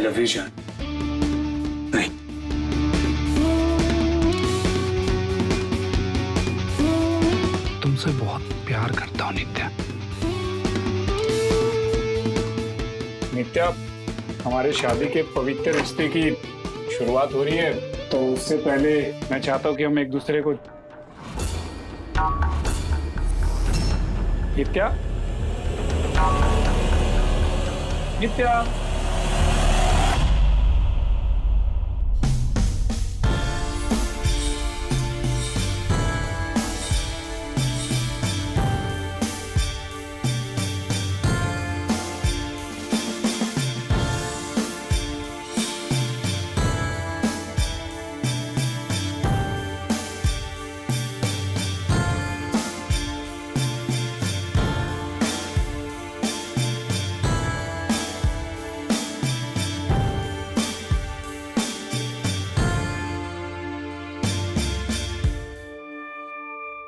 Love you जान। नहीं, तुमसे बहुत प्यार करता हूँ नित्या। नित्या, हमारे शादी के पवित्र रिश्ते की शुरुआत हो रही है, तो उससे पहले मैं चाहता हूँ कि हम एक दूसरे को। नित्या, नित्या,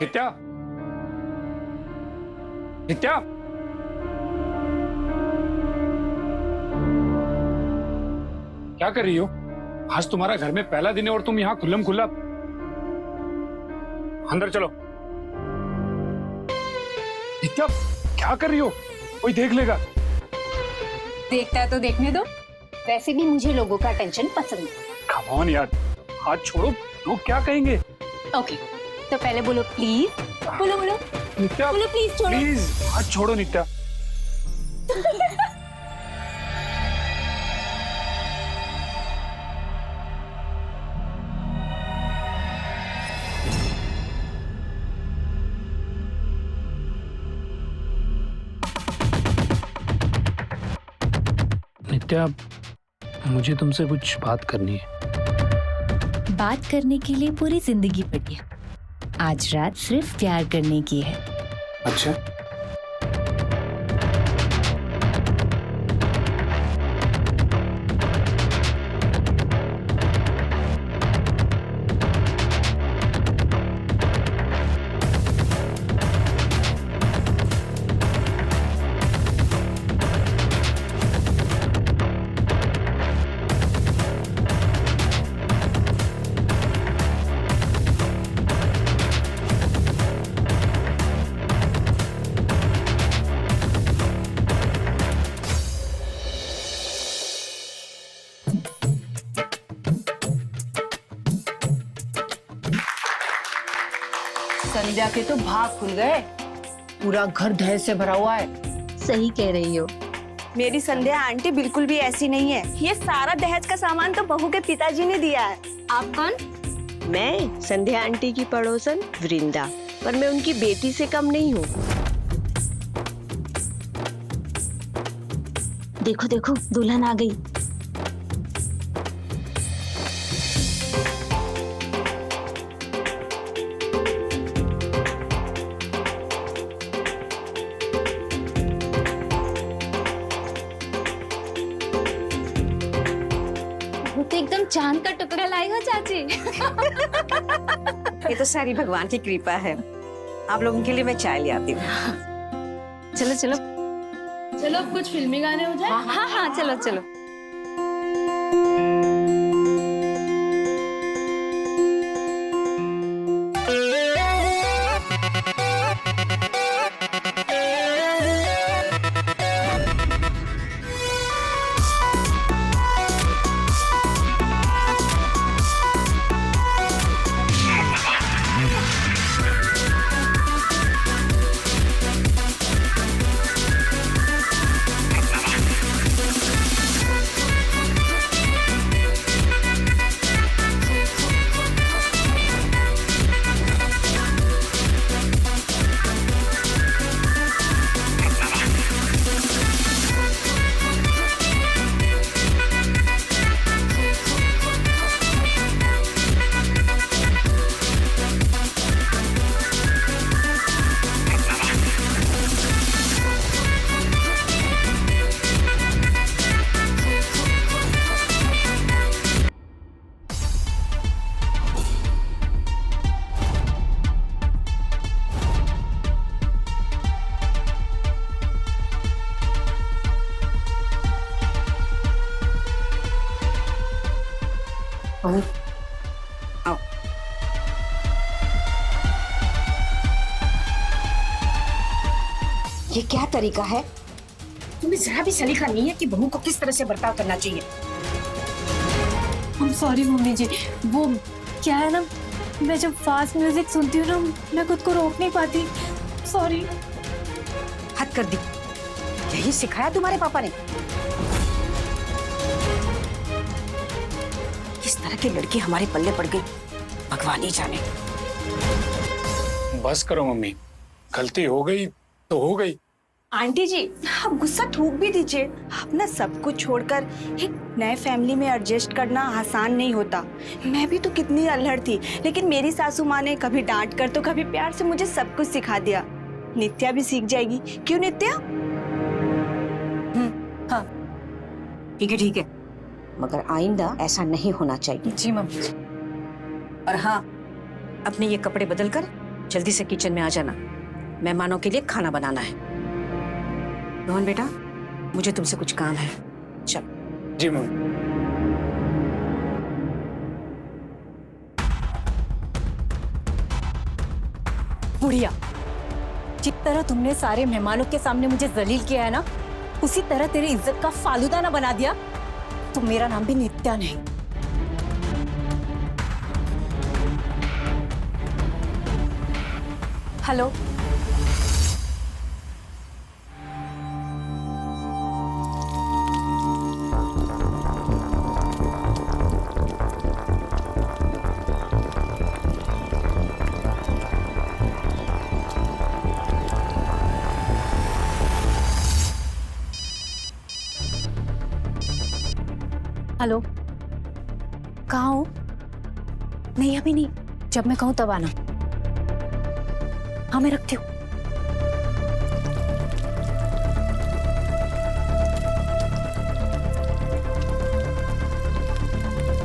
नित्या, नित्या, क्या कर रही हो? आज तुम्हारा घर में पहला दिन है और तुम यहाँ खुल्लम खुल्ला। अंदर चलो। नित्या, क्या कर रही हो? कोई देख लेगा। देखता है तो देखने दो। वैसे भी मुझे लोगों का टेंशन पसंद है। कम ऑन यार, हाथ छोड़ो, लोग क्या कहेंगे? ओके, तो पहले बोलो प्लीज। बोलो बोलो नित्या, बोलो प्लीज छोड़ो। प्लीज हाथ छोड़ो नित्या। नित्या, मुझे तुमसे कुछ बात करनी है। बात करने के लिए पूरी जिंदगी पड़ी है, आज रात सिर्फ प्यार करने की है। अच्छा, संध्या के तो भाग खुल गए, पूरा घर दहेज से भरा हुआ है। सही कह रही हो। मेरी संध्या आंटी बिल्कुल भी ऐसी नहीं है। ये सारा दहेज का सामान तो बहू के पिताजी ने दिया है। आप कौन? मैं संध्या आंटी की पड़ोसन वृंदा, पर मैं उनकी बेटी से कम नहीं हूँ। देखो देखो, दुल्हन आ गई। तो एकदम चांद का टुकड़ा लाई हो चाची। ये तो सारी भगवान की कृपा है। आप लोगों के लिए मैं चाय ले आती हूँ। चलो चलो चलो अब कुछ फिल्मी गाने हो जाए। हाँ हाँ चलो चलो। बहू आओ। ये क्या तरीका है? तुम्हें जरा भी सलीका नहीं है कि बहू को किस तरह से बर्ताव करना चाहिए। सॉरी मम्मी जी, वो क्या है ना, मैं जब फास्ट म्यूजिक सुनती हूँ ना, मैं खुद को रोक नहीं पाती। सॉरी। हद कर दी। यही सिखाया तुम्हारे पापा ने? किस तरह की लड़की हमारे पल्ले पड़ गई, भगवान ही जाने। बस करो मम्मी, गलती हो गई तो हो गई। आंटी जी, आप गुस्सा थूक भी दीजिए। अपना सब कुछ छोड़कर एक नए फैमिली में एडजस्ट करना आसान नहीं होता। मैं भी तो कितनी अल्हड़ थी, लेकिन मेरी सासू माँ ने कभी डांट कर तो कभी प्यार से मुझे सब कुछ सिखा दिया। नित्या भी सीख जाएगी, क्यों नित्या? हाँ ठीक है, मगर आइंदा ऐसा नहीं होना चाहिए। जी मम्मी जी। और हाँ, अपने ये कपड़े बदल कर जल्दी से किचन में आ जाना, मेहमानों के लिए खाना बनाना है। रोहन बेटा, मुझे तुमसे कुछ काम है, चल। जी मम्मी। बुढ़िया, जिस तरह तुमने सारे मेहमानों के सामने मुझे जलील किया है ना, उसी तरह तेरी इज्जत का फालूदा ना बना दिया तो मेरा नाम भी नित्या नहीं। हेलो, हेलो, कहाँ हो? नहीं अभी नहीं, जब मैं कहूँ तब आना। हाँ मैं रखती हूँ।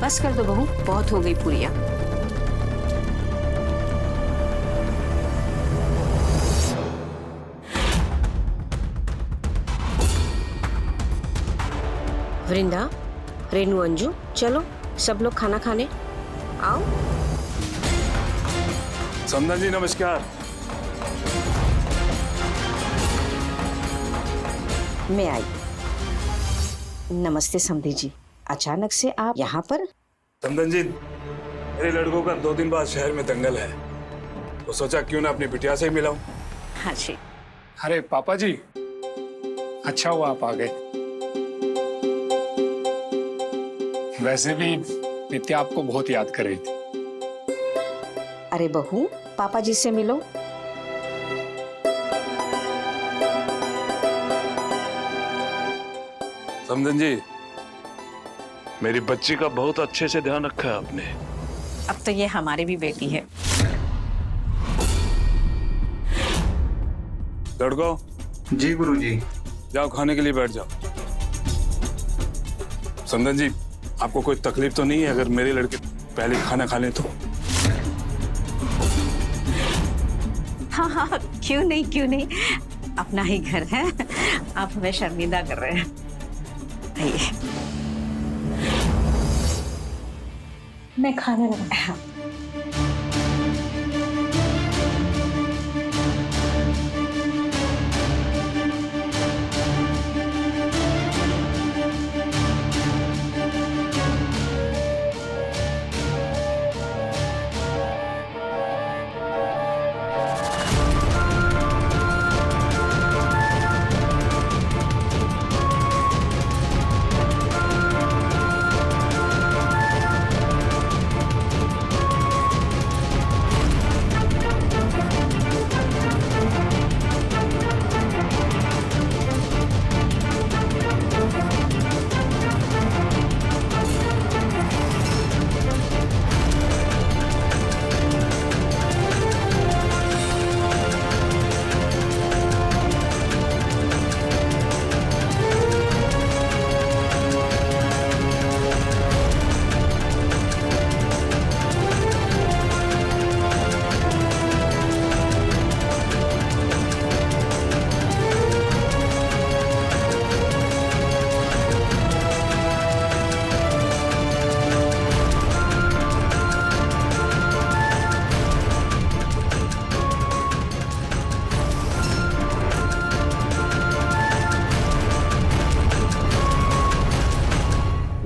बस कर दो बहू, बहुत हो गई पूरिया। वृंदा, रेनू, अंजू, चलो सब लोग खाना खाने आओ। समधा जी नमस्कार। मैं आई। नमस्ते समधी जी, अचानक से आप यहाँ पर? समधन जी, मेरे लड़कों का 2 दिन बाद शहर में दंगल है, तो सोचा क्यों ना अपनी बिटिया से ही मिलाऊं। हाँ जी। अरे पापा जी, अच्छा हुआ आप आ गए। वैसे भी नित्या आपको बहुत याद कर रही थी। अरे बहू, पापा जी से मिलो। समधन जी, मेरी बच्ची का बहुत अच्छे से ध्यान रखा है आपने। अब तो ये हमारी भी बेटी है। लड़को, जी गुरुजी। जाओ खाने के लिए बैठ जाओ। समधन जी, आपको कोई तकलीफ तो नहीं है अगर मेरे लड़के पहले खाना खा लें तो? हाँ हाँ, क्यों नहीं, अपना ही घर है। आप हमें शर्मिंदा कर रहे हैं। आइए। मैं खाना लगा। हाँ।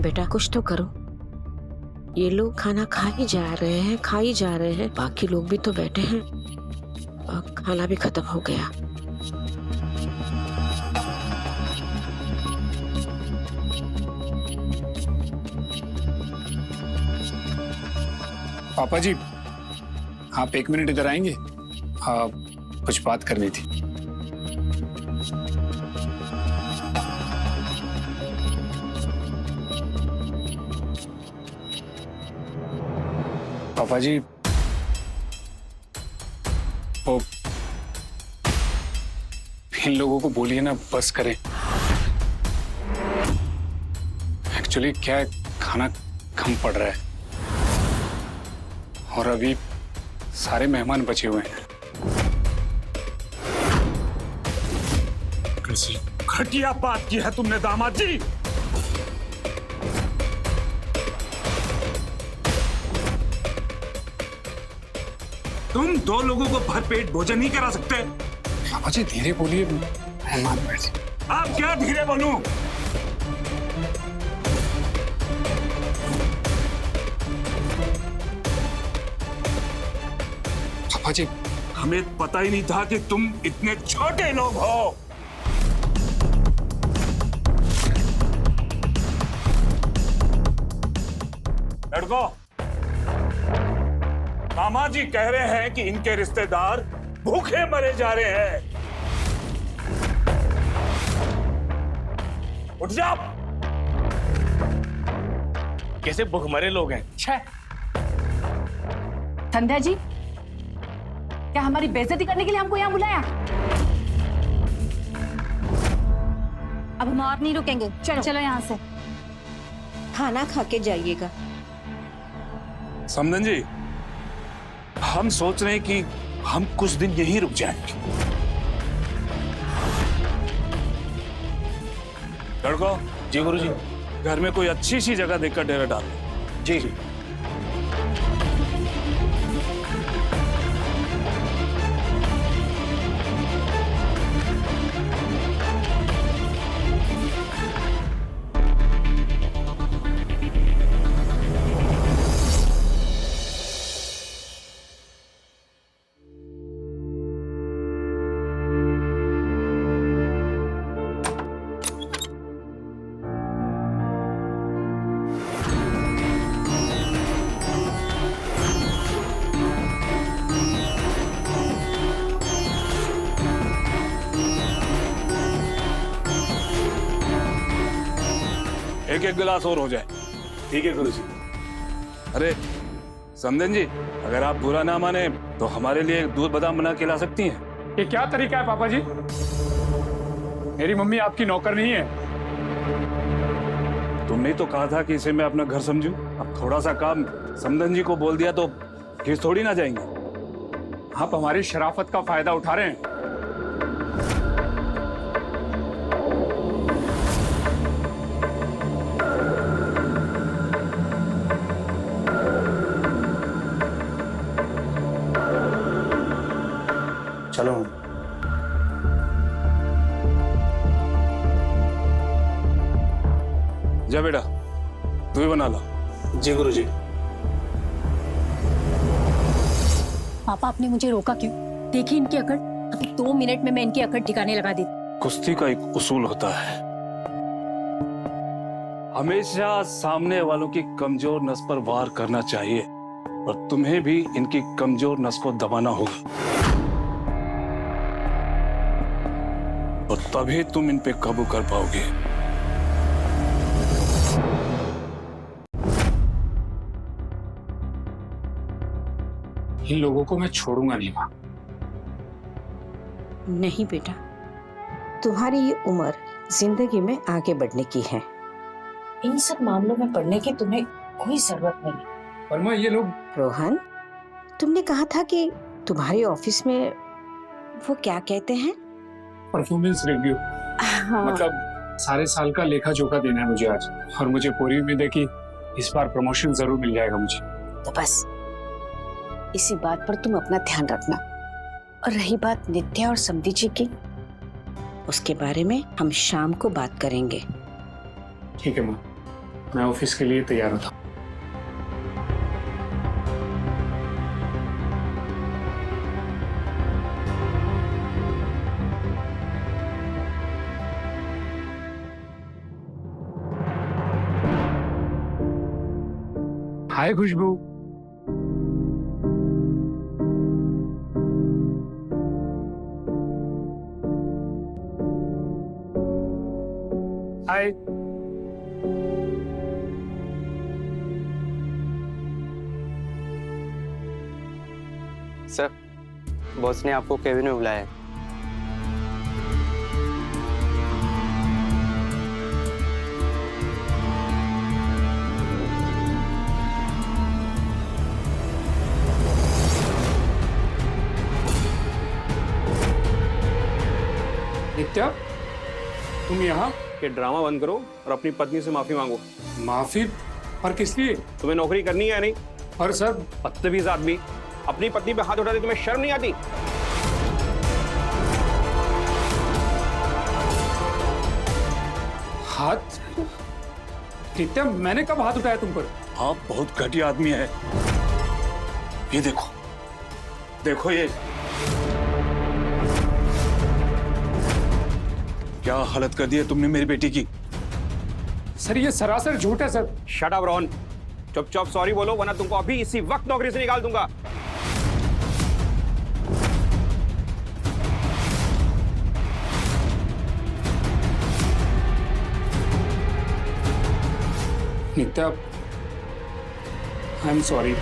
बेटा कुछ तो करो। ये लोग खाना खा ही जा रहे हैं, बाकी लोग भी तो बैठे हैं और खाना भी खत्म हो गया। पापा जी, आप 1 मिनट इधर आएंगे? हाँ, कुछ बात करनी थी। पापा जी, वो इन लोगों को बोलिए ना बस करें। एक्चुअली क्या है, खाना कम पड़ रहा है और अभी सारे मेहमान बचे हुए हैं। कैसी घटिया बात की है तुमने दामाद जी। तुम 2 लोगों को भरपेट भोजन नहीं करा सकते? पापा जी धीरे बोलिए, मेहमान बैठे। आप क्या धीरे बोलूं? पापा जी, हमें पता ही नहीं था कि तुम इतने छोटे लोग हो। लड़कों, मामा जी कह रहे हैं कि इनके रिश्तेदार भूखे मरे जा रहे हैं। उठ जाओ। कैसे भूखमरे लोग हैं? संध्या जी, क्या हमारी बेइज्जती करने के लिए हमको यहाँ बुलाया? अब हम और नहीं रुकेंगे, चलो चलो यहाँ से। खाना खा के जाइएगा। समधन जी, हम सोच रहे हैं कि हम कुछ दिन यहीं रुक जाएंगे। लड़कों, जी गुरुजी। घर में कोई अच्छी सी जगह देखकर डेरा डाल। जी। एक गिलास और हो जाए। ठीक है गुरुजी। अरे समधन जी, अगर आप बुरा ना माने तो हमारे लिए दूध बादाम बना के ला सकती हैं। ये क्या तरीका है पापा जी? मेरी मम्मी आपकी नौकर नहीं है। तुमने तो कहा था कि इसे मैं अपना घर समझूं। अब थोड़ा सा काम समधन जी को बोल दिया तो किस थोड़ी ना जाएंगे। आप हमारी शराफत का फायदा उठा रहे हैं। चलो। जा बेटा, तू ही बना ला। जी गुरुजी। पापा, आपने मुझे रोका क्यों? देखी इनकी अकड़। अभी 2 मिनट में मैं इनकी अकड़ ठिकाने लगा दी। कुश्ती का एक उसूल होता है, हमेशा सामने वालों की कमजोर नस पर वार करना चाहिए और तुम्हें भी इनकी कमजोर नस को दबाना होगा और तभी तुम इन पे काबू कर पाओगे। इन लोगों को मैं छोड़ूंगा नहीं मां। नहीं बेटा, तुम्हारी ये उम्र जिंदगी में आगे बढ़ने की है। इन सब मामलों में पड़ने की तुम्हें कोई जरूरत नहीं। पर मां, ये लोग। रोहन, तुमने कहा था कि तुम्हारे ऑफिस में वो क्या कहते हैं? Performance review. मतलब सारे साल का लेखा जोखा देना है मुझे आज, और मुझे पूरी उम्मीद है कि इस बार प्रमोशन जरूर मिल जाएगा मुझे। तो बस इसी बात पर तुम अपना ध्यान रखना। और रही बात नित्या और समधी जी की, उसके बारे में हम शाम को बात करेंगे। ठीक है माँ, मैं ऑफिस के लिए तैयार था। हाय खुशबू। हाय। सर, बॉस ने आपको केबिन में बुलाया है। नित्या, तुम यहाँ? ये ड्रामा बंद करो और अपनी पत्नी से माफी मांगो। माफी? और किस लिए? तुम्हें नौकरी करनी है या नहीं? और सर, बदतमीज आदमी, अपनी पत्नी पे हाथ उठाते तुम्हें शर्म नहीं आती? हाथ? नित्या, मैंने कब हाथ उठाया तुम पर? आप बहुत घटिया आदमी है। ये देखो, देखो ये क्या हालत कर दी है तुमने मेरी बेटी की। सर, ये सरासर झूठ है सर। शट अप रोहन, चुपचाप सॉरी बोलो वरना तुमको अभी इसी वक्त नौकरी से निकाल दूंगा। नित्या, आई एम सॉरी।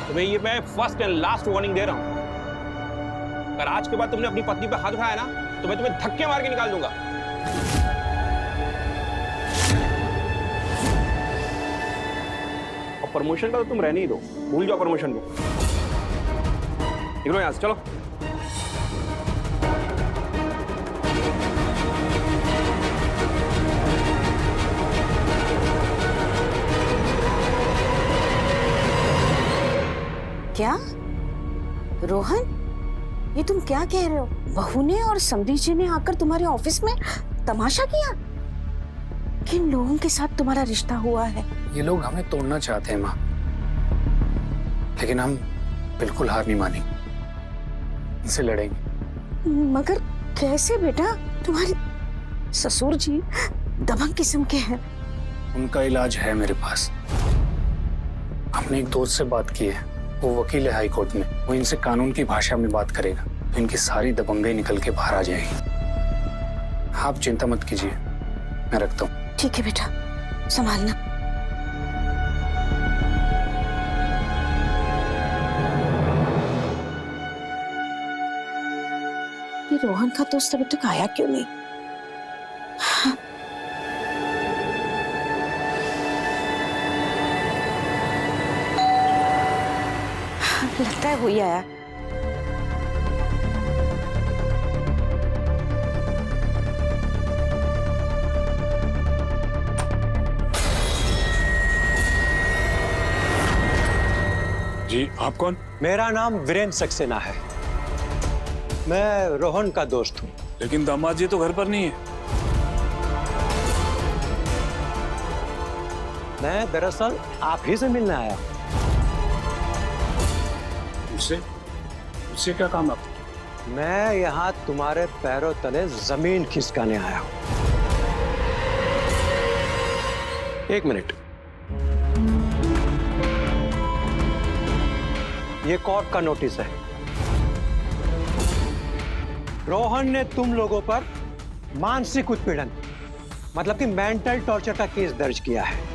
तुम्हें ये मैं फर्स्ट एंड लास्ट वार्निंग दे रहा हूं। अगर आज के बाद तुमने अपनी पत्नी पे हाथ उठाया ना तो मैं तुम्हें धक्के मार के निकाल दूंगा। और प्रमोशन का तो तुम रहने ही दो, भूल जाओ प्रमोशन को। निकलो यहां से, चलो। क्या रोहन, ये तुम क्या कह रहे हो? बहू ने और समधी जी ने आकर तुम्हारे ऑफिस में तमाशा किया? किन लोगों के साथ तुम्हारा रिश्ता हुआ है? ये लोग हमें तोड़ना चाहते हैं माँ, लेकिन हम बिल्कुल हार नहीं मानेंगे, इनसे लड़ेंगे। मगर कैसे बेटा? तुम्हारे ससुर जी दबंग किस्म के हैं। उनका इलाज है मेरे पास। हमने एक दोस्त से बात की है, वो वकील है हाई कोर्ट में। वो इनसे कानून की भाषा में बात करेगा तो इनकी सारी दबंगई निकल के बाहर आ जाएगी। आप चिंता मत कीजिए, मैं रखता हूँ। ठीक है बेटा, संभालना। ये रोहन का दोस्त अभी तक आया क्यों नहीं? लगता है वही आया। जी, आप कौन? मेरा नाम वीरेंद्र सक्सेना है। मैं रोहन का दोस्त हूँ। लेकिन दामाद जी तो घर पर नहीं है। मैं दरअसल आप ही से मिलने आया हूँ। उससे क्या काम आपको? मैं यहाँ तुम्हारे पैरों तले जमीन खिसकाने आया हूँ। एक मिनट, ये कोर्ट का नोटिस है। रोहन ने तुम लोगों पर मानसिक उत्पीड़न, मतलब कि मेंटल टॉर्चर का केस दर्ज किया है।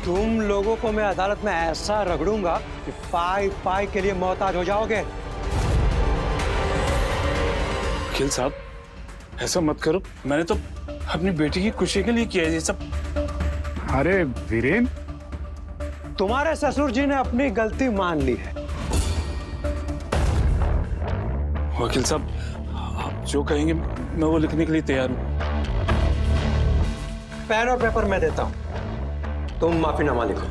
तुम लोगों को मैं अदालत में ऐसा रगड़ूंगा कि पाई पाई के लिए मोहताज हो जाओगे। वकील साहब, ऐसा मत करो। मैंने तो अपनी बेटी की खुशी के लिए किया ये सब। अरे वीरेन, तुम्हारे ससुर जी ने अपनी गलती मान ली है। वकील साहब, आप जो कहेंगे मैं वो लिखने के लिए तैयार हूँ। पेन और पेपर मैं देता हूँ, तुम माफीनामा लिखो।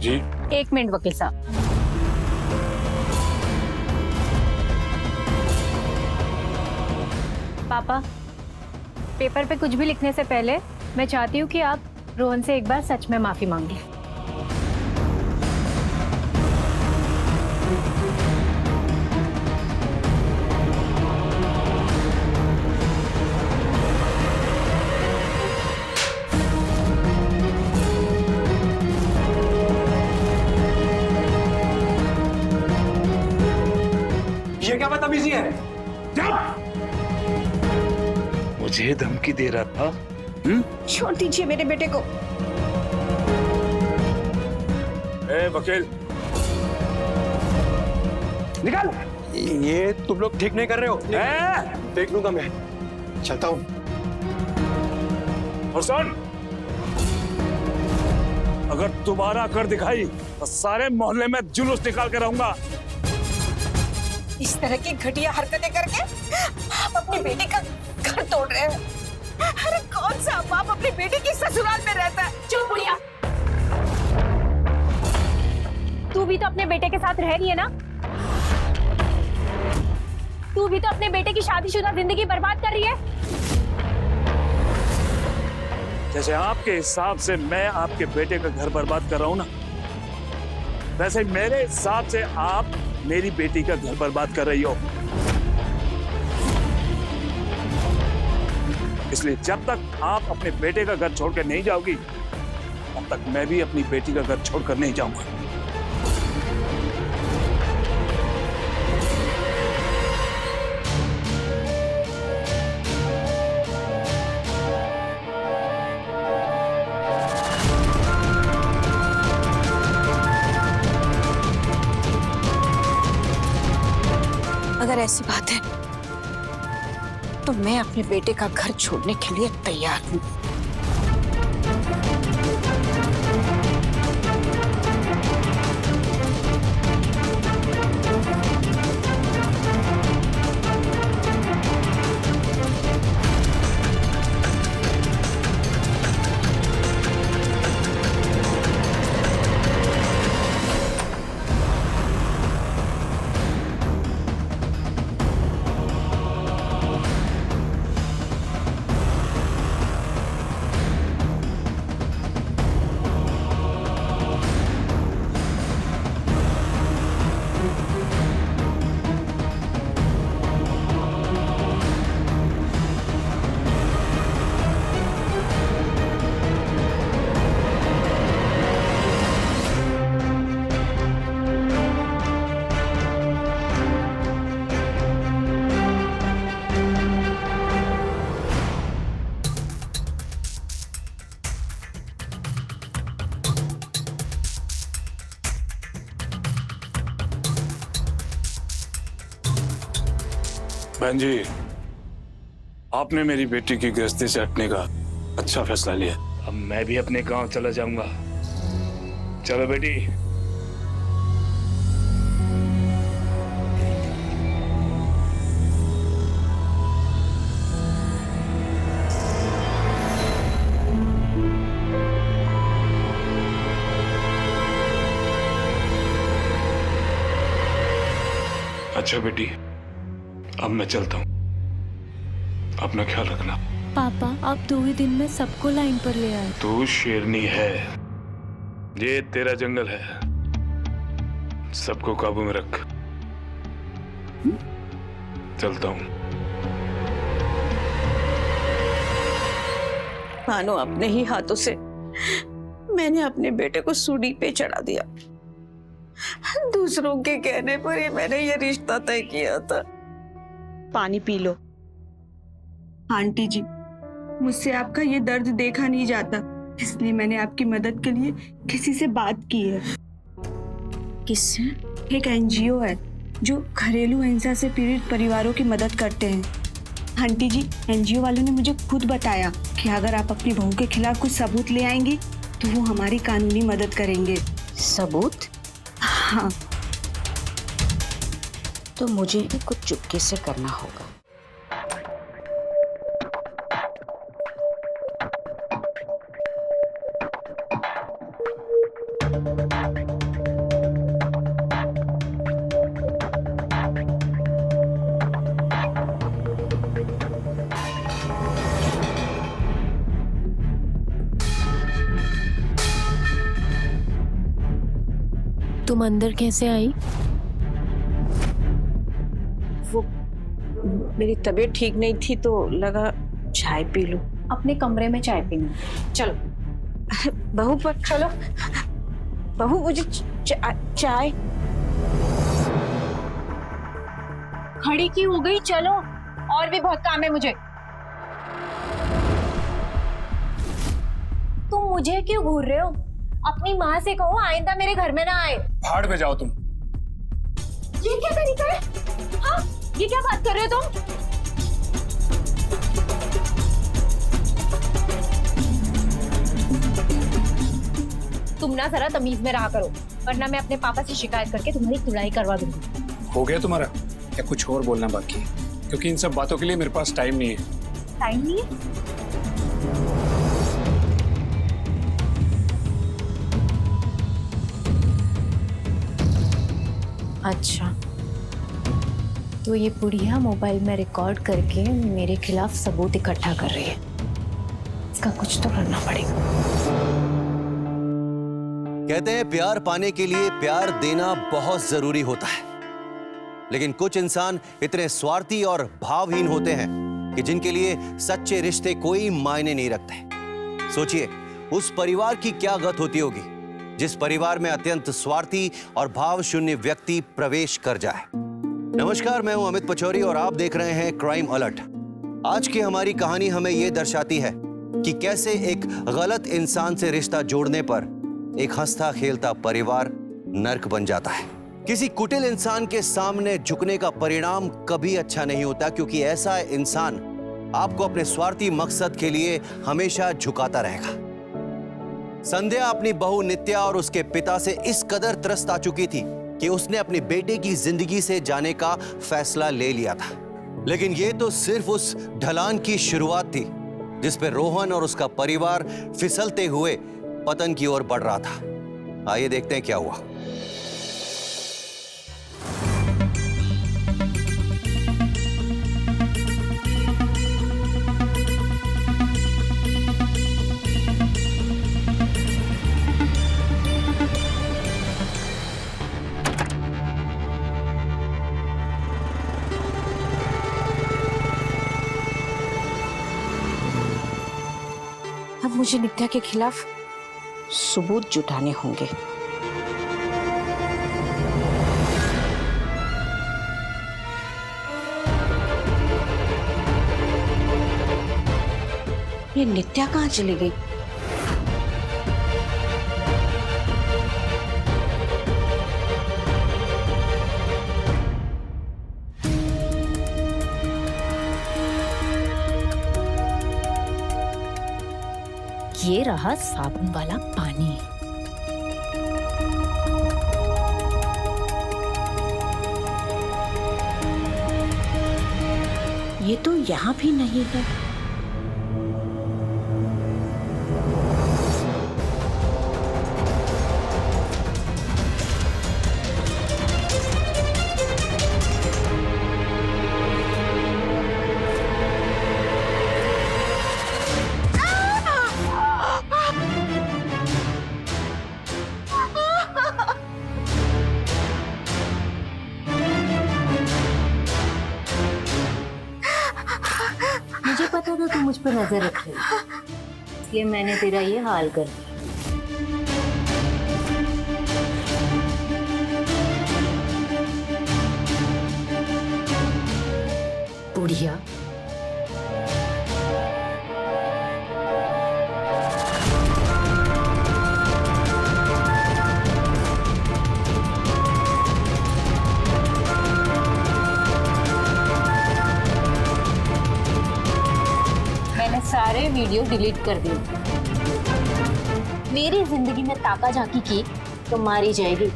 जी। एक मिनट वकील साहब। पापा, पेपर पे कुछ भी लिखने से पहले मैं चाहती हूँ कि आप रोहन से एक बार सच में माफी मांगे। ये क्या बदतमीजी है? मुझे धमकी दे रहा था। छोड़ दीजिए मेरे बेटे को। ए वकील, निकल। ये तुम लोग ठीक नहीं कर रहे हो। देख लूंगा मैं, चलता हूँ। और सुन, अगर दोबारा कर दिखाई तो सारे मोहल्ले में जुलूस निकाल के रहूंगा। इस तरह की घटिया हरकतें करके आप अपनी बेटी का घर तोड़ रहे हैं। अरे कौन सा बाप अपनी बेटी की ससुराल में रहता है? चुप बुढ़िया। तू भी तो अपने बेटे के साथ रह रही है ना? तू भी तो अपने बेटे की शादीशुदा जिंदगी बर्बाद कर रही है। जैसे आपके हिसाब से मैं आपके बेटे का घर बर्बाद कर रहा हूं ना, वैसे मेरे हिसाब से आप मेरी बेटी का घर बर्बाद कर रही हो। इसलिए जब तक आप अपने बेटे का घर छोड़कर नहीं जाओगी, तब तक मैं भी अपनी बेटी का घर छोड़कर नहीं जाऊंगा। अगर ऐसी बात है तो मैं अपने बेटे का घर छोड़ने के लिए तैयार हूँ। बहन जी, आपने मेरी बेटी की गृहस्थी से हटने का अच्छा फैसला लिया। अब मैं भी अपने गांव चला जाऊंगा। चलो बेटी। अच्छा बेटी, अब मैं चलता हूँ। अपना ख्याल रखना। पापा, आप 2 ही दिन में सबको लाइन पर ले आए। तू शेरनी है, ये तेरा जंगल है, सबको काबू में रख। चलता हूँ। मानो अपने ही हाथों से मैंने अपने बेटे को सूली पे चढ़ा दिया। दूसरों के कहने पर ही मैंने ये रिश्ता तय किया था। पानी पी लो। आंटी जी, मुझसे आपका ये दर्द देखा नहीं जाता, इसलिए मैंने आपकी मदद के लिए किसी से बात की है। किससे? एक एनजीओ है जो घरेलू हिंसा से पीड़ित परिवारों की मदद करते हैं। आंटी जी, एनजीओ वालों ने मुझे खुद बताया कि अगर आप अपनी बहू के खिलाफ कुछ सबूत ले आएंगी तो वो हमारी कानूनी मदद करेंगे। सबूत? हाँ। तो मुझे ही कुछ चुपके से करना होगा। तुम अंदर कैसे आई? वो मेरी तबीयत ठीक नहीं थी तो लगा चाय पी लूं। अपने कमरे में चाय पीना। चलो बहू, पर चलो बहू, मुझे चाय। खड़ी की हो गई, चलो, और भी बहुत काम है मुझे। तुम मुझे क्यों घूर रहे हो? अपनी माँ से कहो आइंदा मेरे घर में ना आए। भाड़ में जाओ तुम। ये क्या तरीका है? हाँ, ये क्या बात कर रहे हो तुम? तुम ना जरा तमीज में रहा करो, वरना मैं अपने पापा से शिकायत करके तुम्हारी तुड़ाई करवा दूंगी। हो गया तुम्हारा, या कुछ और बोलना बाकी है? क्योंकि इन सब बातों के लिए मेरे पास टाइम नहीं है। टाइम नहीं है? अच्छा, तो ये बुढ़िया मोबाइल में रिकॉर्ड करके मेरे खिलाफ सबूत इकट्ठा कर रही है। इसका कुछ तो करना पड़ेगा। कहते हैं प्यार पाने के लिए प्यार देना बहुत जरूरी होता है, लेकिन कुछ इंसान इतने स्वार्थी और भावहीन होते हैं कि जिनके लिए सच्चे रिश्ते कोई मायने नहीं रखते। सोचिए उस परिवार की क्या गत होती होगी जिस परिवार में अत्यंत स्वार्थी और भाव शून्य व्यक्ति प्रवेश कर जाए। नमस्कार, मैं हूं अमित पचौरी और आप देख रहे हैं क्राइम अलर्ट। आज की हमारी कहानी हमें यह दर्शाती है कि कैसे एक गलत इंसान से रिश्ता जोड़ने पर एक हंसता खेलता परिवार नर्क बन जाता है। किसी कुटिल इंसान के सामने झुकने का परिणाम कभी अच्छा नहीं होता, क्योंकि ऐसा इंसान आपको अपने स्वार्थी मकसद के लिए हमेशा झुकाता रहेगा। संध्या अपनी बहू नित्या और उसके पिता से इस कदर त्रस्त आ चुकी थी कि उसने अपने बेटे की जिंदगी से जाने का फैसला ले लिया था। लेकिन यह तो सिर्फ उस ढलान की शुरुआत थी जिस पर रोहन और उसका परिवार फिसलते हुए पतन की ओर बढ़ रहा था। आइए देखते हैं क्या हुआ। अब मुझे नित्या के खिलाफ सबूत जुटाने होंगे। ये नित्या कहाँ चली गई? ये रहा साबुन वाला पानी। ये तो यहाँ भी नहीं है। मुझे पता था तू मुझ पर नजर रख रही है, इसलिए मैंने तेरा ये हाल कर दिया। बुढ़िया, सारे वीडियो डिलीट कर दिए। मेरी जिंदगी में ताका झाकी की तो मारी जाएगी।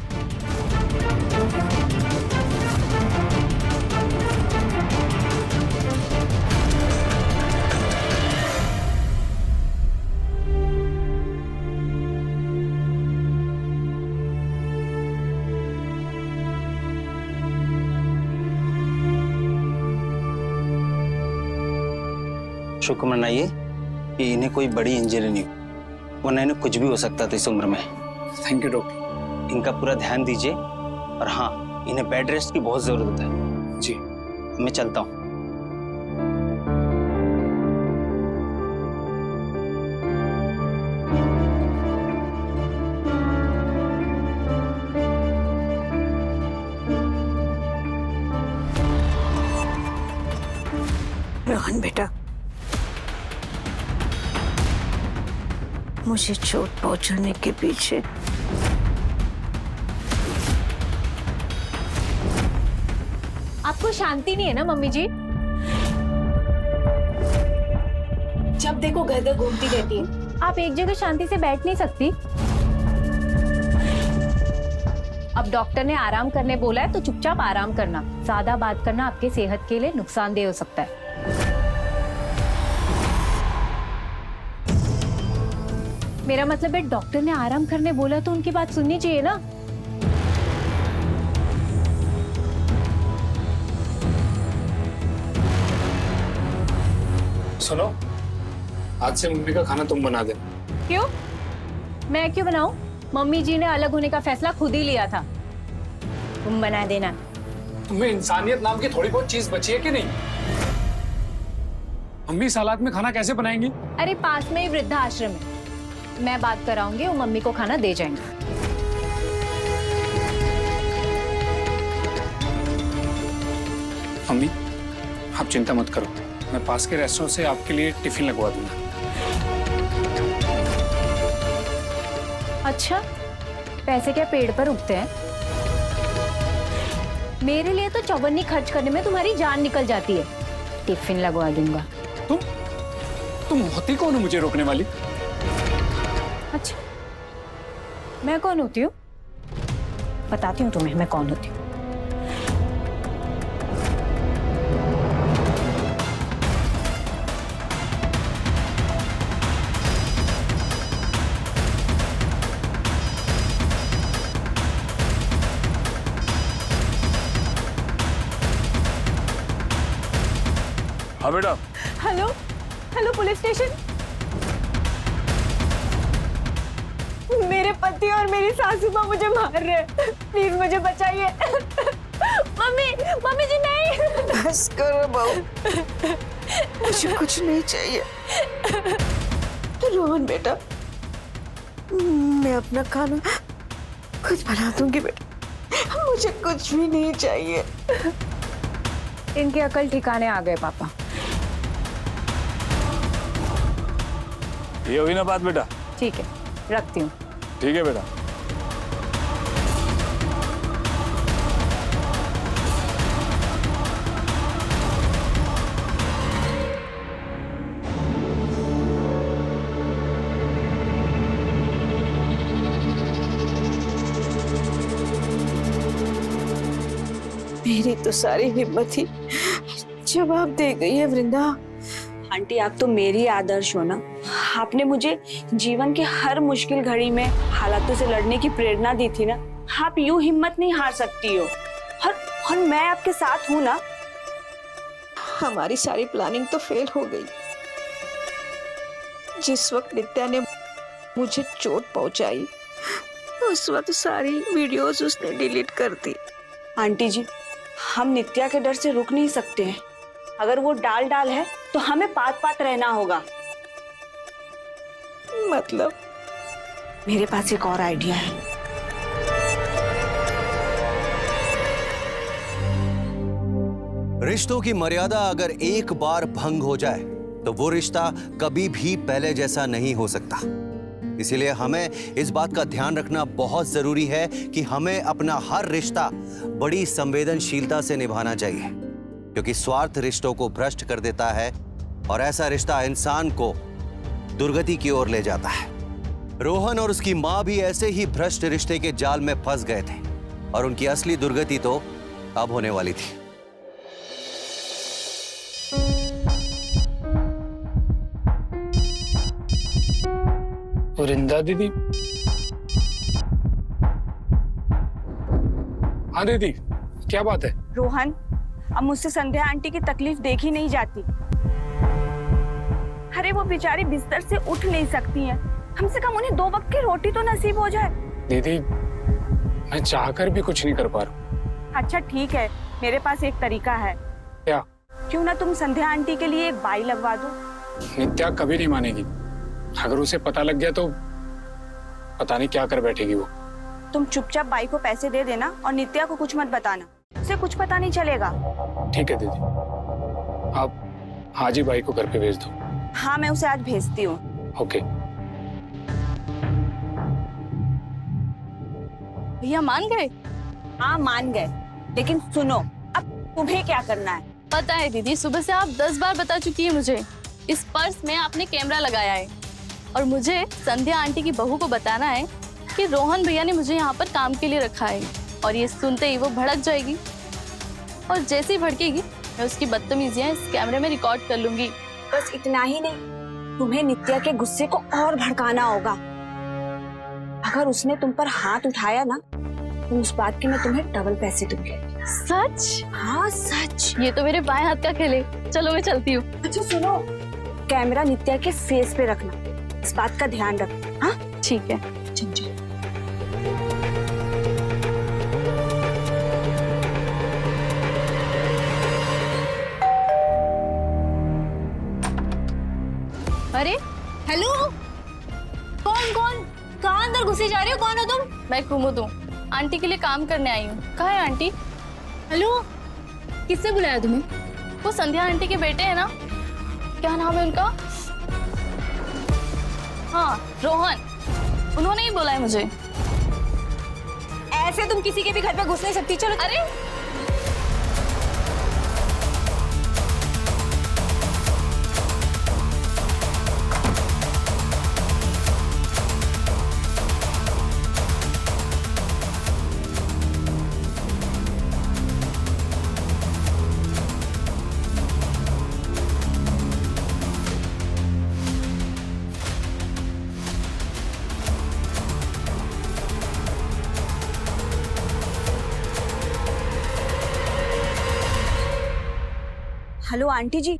शुक्र मनाइए कि इन्हें कोई बड़ी इंजरी नहीं, वरना इन्हें कुछ भी हो सकता था इस उम्र में। थैंक यू डॉक्टर, इनका पूरा ध्यान दीजिए, और हाँ, इन्हें बेड रेस्ट की बहुत जरूरत है। जी। मैं चलता हूँ। रोहन बेटा, मुझे चोट पहुंचाने के पीछे आपको शांति नहीं है ना मम्मी जी? जब देखो घर घर घूमती रहती है। आप एक जगह शांति से बैठ नहीं सकती? अब डॉक्टर ने आराम करने बोला है तो चुपचाप आराम करना। ज्यादा बात करना आपके सेहत के लिए नुकसानदेह हो सकता है। मेरा मतलब है डॉक्टर ने आराम करने बोला तो उनकी बात सुननी चाहिए ना। सुनो, आज से मम्मी का खाना तुम बना देना। क्यों? मैं क्यों बनाऊं? मम्मी जी ने अलग होने का फैसला खुद ही लिया था। तुम बना देना। तुम्हें इंसानियत नाम की थोड़ी बहुत चीज बची है कि नहीं? मम्मी इस हालात में खाना कैसे बनाएंगी? अरे पास में ही वृद्धाश्रम है, मैं बात कराऊंगी, वो मम्मी को खाना दे जाएंगे। मम्मी, आप चिंता मत करो, मैं पास के रेस्टोरेंट से आपके लिए टिफिन लगवा दूंगा। अच्छा, पैसे क्या पेड़ पर उगते हैं? मेरे लिए तो चौबन्नी खर्च करने में तुम्हारी जान निकल जाती है। टिफिन लगवा दूंगा। तुम होती कौन हो मुझे रोकने वाली? अच्छा, मैं कौन होती हूँ? बताती हूँ तुम्हें मैं कौन होती हूँ। हाँ बेटा। Hello, hello police station. मेरे पति और मेरी सासू माँ मुझे मार रहे हैं, प्लीज मुझे बचाइए। मम्मी, मम्मी जी नहीं। बस करो बहू, मुझे कुछ नहीं चाहिए। रोहन बेटा, मैं अपना खाना खुद बना दूंगी बेटा, मुझे कुछ भी नहीं चाहिए। इनकी अकल ठिकाने आ गए पापा। ये हुई ना बात बेटा। ठीक है, रखती हूँ। ठीक है बेटा। मेरी तो सारी हिम्मत ही जवाब दे गई है वृंदा। आंटी, आप तो मेरी आदर्श हो ना। आपने मुझे जीवन के हर मुश्किल घड़ी में हालातों से लड़ने की प्रेरणा दी थी ना। आप यूं हिम्मत नहीं हार सकती हो, और मैं आपके साथ हूं ना। हमारी सारी प्लानिंग तो फेल हो गई। जिस वक्त नित्या ने मुझे चोट पहुंचाई, उस वक्त सारी वीडियोस उसने डिलीट कर दी। आंटी जी, हम नित्या के डर से रुक नहीं सकते हैं। अगर वो डाल है तो हमें पात रहना होगा। मतलब? मेरे पास एक और आइडिया है। रिश्तों की मर्यादा अगर एक बार भंग हो जाए तो वो रिश्ता कभी भी पहले जैसा नहीं हो सकता। इसीलिए हमें इस बात का ध्यान रखना बहुत जरूरी है कि हमें अपना हर रिश्ता बड़ी संवेदनशीलता से निभाना चाहिए, क्योंकि स्वार्थ रिश्तों को भ्रष्ट कर देता है और ऐसा रिश्ता इंसान को दुर्गति की ओर ले जाता है। रोहन और उसकी मां भी ऐसे ही भ्रष्ट रिश्ते के जाल में फंस गए थे और उनकी असली दुर्गति तो अब होने वाली थी। वृंदा दीदी। हाँ दीदी, क्या बात है? रोहन, अब मुझसे संध्या आंटी की तकलीफ देखी नहीं जाती। अरे वो बेचारी बिस्तर से उठ नहीं सकती हैं। कम से कम उन्हें 2 वक्त की रोटी तो नसीब हो जाए। दीदी, मैं चाहकर भी कुछ नहीं कर पा रहा। अच्छा ठीक है, मेरे पास एक तरीका है। क्या? क्यों ना तुम संध्या आंटी के लिए एक बाई लगवा दो। नित्या कभी नहीं मानेगी। अगर उसे पता लग गया तो पता नहीं क्या कर बैठेगी वो। तुम चुपचाप बाई को पैसे दे देना और नित्या को कुछ मत बताना, उसे कुछ पता नहीं चलेगा। ठीक है दीदी, आप आज ही बाई को घर पे भेज दो। हाँ मैं उसे आज भेजती हूँ। ओके। भैया मान गए? हाँ मान गए, लेकिन सुनो अब तुम्हें क्या करना है? पता है दीदी, सुबह से आप 10 बार बता चुकी है मुझे। इस पर्स में आपने कैमरा लगाया है और मुझे संध्या आंटी की बहू को बताना है कि रोहन भैया ने मुझे यहाँ पर काम के लिए रखा है। और ये सुनते ही वो भड़क जाएगी और जैसे ही भड़केगी मैं उसकी बदतमीजियां इस कैमरे में रिकॉर्ड कर लूंगी। बस इतना ही नहीं, तुम्हें नित्या के गुस्से को और भड़काना होगा। अगर उसने तुम पर हाथ उठाया ना तो उस बात के मैं तुम्हें डबल पैसे दूंगी। सच? हाँ सच। ये तो मेरे बाएं हाथ का खेल है। चलो मैं चलती हूँ। अच्छा सुनो, कैमरा नित्या के फेस पे रखना, इस बात का ध्यान रखना। हाँ ठीक है। चल। अरे हेलो, कौन कहाँ अंदर घुसे जा रहे हो? कौन हो तुम? मैं कुमुद हूँ, आंटी के लिए काम करने आई हूँ। कहाँ है आंटी? हेलो, किससे बुलाया तुम्हें? वो संध्या आंटी के बेटे हैं ना, क्या नाम है उनका? हाँ रोहन, उन्होंने ही बोला है मुझे। ऐसे तुम किसी के भी घर पे घुस नहीं सकती। चलो। अरे हेलो आंटी जी,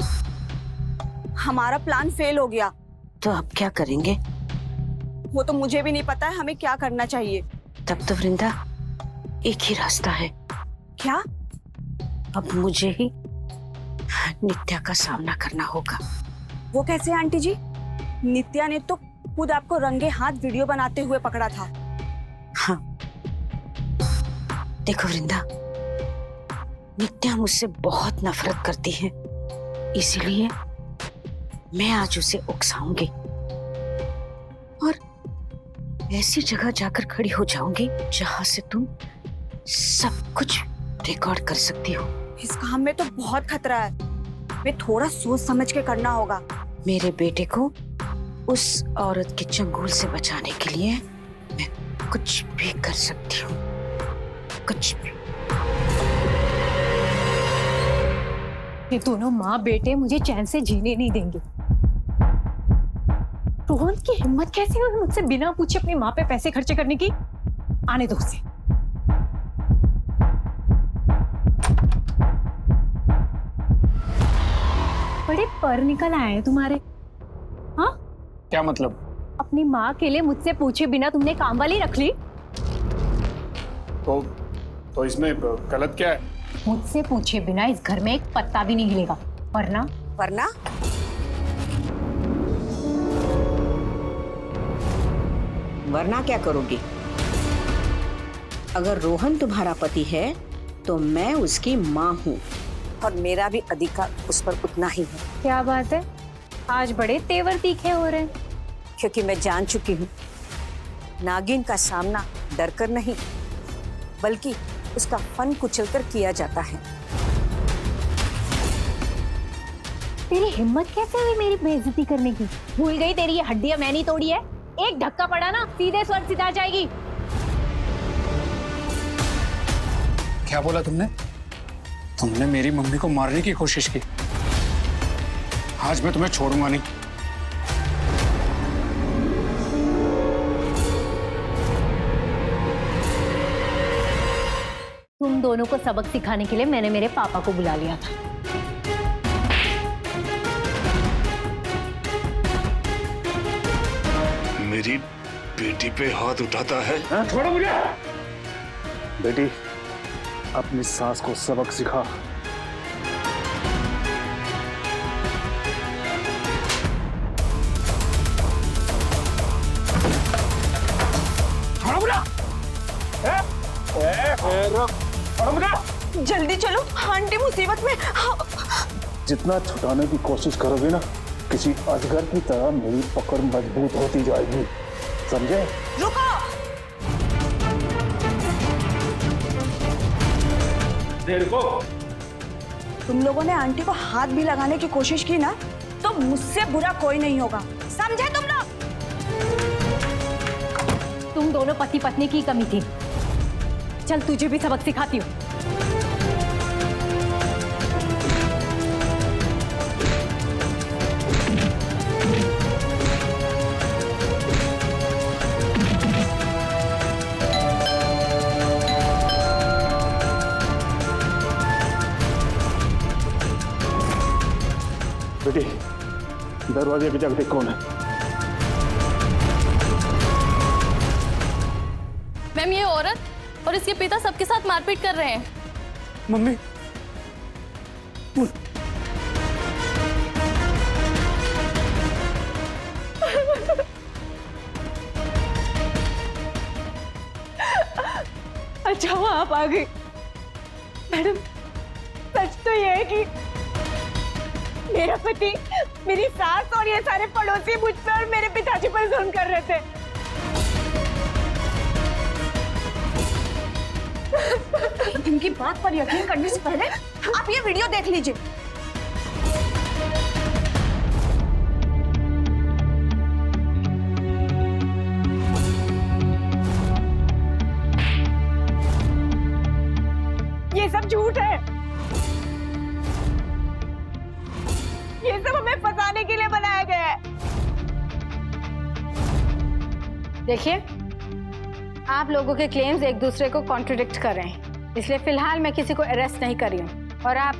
हमारा प्लान फेल हो गया। तो अब क्या करेंगे? वो तो मुझे भी नहीं पता है हमें क्या करना चाहिए। तब तो वृंदा एक ही रास्ता है। क्या? अब मुझे ही नित्या का सामना करना होगा। वो कैसे आंटी जी? नित्या ने तो खुद आपको रंगे हाथ वीडियो बनाते हुए पकड़ा था। हाँ देखो वृंदा, नित्या मुझसे बहुत नफरत करती है, इसीलिए मैं आज उसे उकसाऊंगी और ऐसी जगह जाकर खड़ी हो जाऊंगी जहां से तुम सब कुछ रिकॉर्ड कर सकती हो। इस काम में तो बहुत खतरा है, मैं थोड़ा सोच समझ के करना होगा। मेरे बेटे को उस औरत के चंगुल से बचाने के लिए मैं कुछ भी कर सकती हूँ, कुछ भी। ये दोनों माँ बेटे मुझे चैन से जीने नहीं देंगे। रोहन की हिम्मत कैसे हुई मुझसे बिना पूछे अपनी माँ पे पैसे खर्चे करने की? आने दो उसे। बड़े पर निकल आए हैं तुम्हारे। हाँ क्या मतलब? अपनी माँ के लिए मुझसे पूछे बिना तुमने काम वाली रख ली। तो इसमें गलत क्या है? मुझसे पूछे बिना इस घर में एक पत्ता भी नहीं हिलेगा, वरना वरना क्या करोगी? अगर रोहन तुम्हारा पति है तो मैं उसकी माँ हूँ और मेरा भी अधिकार उस पर उतना ही है। क्या बात है, आज बड़े तेवर तीखे हो रहे हैं। क्योंकि मैं जान चुकी हूँ नागिन का सामना डर कर नहीं बल्कि उसका फन कुचलकर किया जाता है। तेरी हिम्मत कैसे हुई मेरी बेइज्जती करने की? भूल गई तेरी ये हड्डियां मैंने तोड़ी है। एक धक्का पड़ा ना सीधे स्वर्ग सिता जाएगी। क्या बोला तुमने? तुमने मेरी मम्मी को मारने की कोशिश की। आज मैं तुम्हें छोड़ूंगा नहीं। तुम दोनों को सबक सिखाने के लिए मैंने मेरे पापा को बुला लिया था। मेरी बेटी पे हाथ उठाता है? छोड़ो मुझे। बेटी, अपनी सास को सबक सिखा। जल्दी चलो, आंटी मुसीबत में। जितना छुटाने की कोशिश करोगे ना, किसी अजगर की तरह मेरी पकड़ मजबूत होती जाएगी, समझे? रुको। देखो, तुम लोगों ने आंटी को हाथ भी लगाने की कोशिश की ना, तो मुझसे बुरा कोई नहीं होगा, समझे तुम लोग? तुम दोनों पति पत्नी की कमी थी। चल तुझे भी सबक सिखाती हूँ। बेटी, दरवाजे पे जाके देख कौन है। मैम, ये औरत और इसके पिता सबके साथ मारपीट कर रहे हैं। मम्मी, अच्छा हुआ आप आ गई। मैडम, सच तो ये है कि मेरा पति, मेरी सास और ये सारे पड़ोसी मुझ पर और मेरे पिताजी पर जुल्म कर रहे थे। इनकी बात पर यकीन करने से पहले आप ये वीडियो देख लीजिए। ये सब झूठ है। ये सब हमें फंसाने के लिए बनाया गया है। देखिए, आप लोगों के क्लेम्स एक दूसरे को कॉन्ट्रडिक्ट कर रहे हैं, इसलिए फिलहाल मैं किसी को अरेस्ट नहीं कर रही हूँ और आप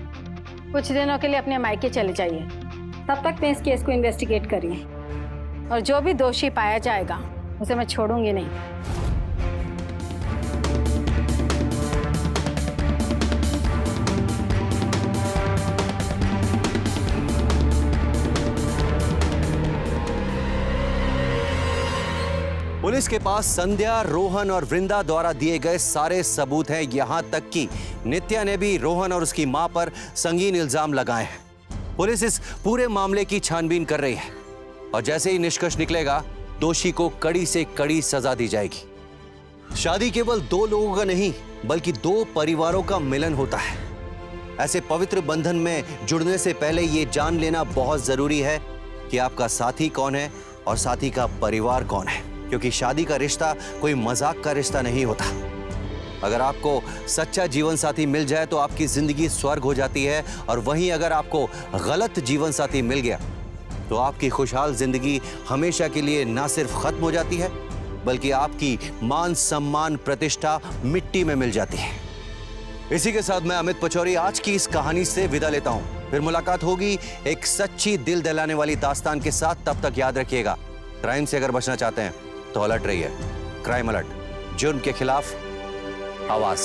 कुछ दिनों के लिए अपने मायके चले जाइए। तब तक मैं इस केस को इन्वेस्टिगेट करिए और जो भी दोषी पाया जाएगा उसे मैं छोड़ूंगी नहीं। पुलिस के पास संध्या, रोहन और वृंदा द्वारा दिए गए सारे सबूत हैं। यहां तक कि नित्या ने भी रोहन और उसकी मां पर संगीन इल्जाम लगाए हैं। पुलिस इस पूरे मामले की छानबीन कर रही है और जैसे ही निष्कर्ष निकलेगा, दोषी को कड़ी से कड़ी सजा दी जाएगी। शादी केवल दो लोगों का नहीं, बल्कि दो परिवारों का मिलन होता है। ऐसे पवित्र बंधन में जुड़ने से पहले ये जान लेना बहुत जरूरी है कि आपका साथी कौन है और साथी का परिवार कौन है, क्योंकि शादी का रिश्ता कोई मजाक का रिश्ता नहीं होता। अगर आपको सच्चा जीवन साथी मिल जाए तो आपकी जिंदगी स्वर्ग हो जाती है, और वहीं अगर आपको गलत जीवन साथी मिल गया तो आपकी खुशहाल जिंदगी हमेशा के लिए ना सिर्फ खत्म हो जाती है, बल्कि आपकी मान सम्मान प्रतिष्ठा मिट्टी में मिल जाती है। इसी के साथ मैं अमित पचौरी आज की इस कहानी से विदा लेता हूं। फिर मुलाकात होगी एक सच्ची दिल दहलाने वाली दास्तान के साथ। तब तक याद रखिएगा, क्राइम से अगर बचना चाहते हैं तो अलर्ट रहिए। क्राइम अलर्ट, जुर्म के खिलाफ आवाज।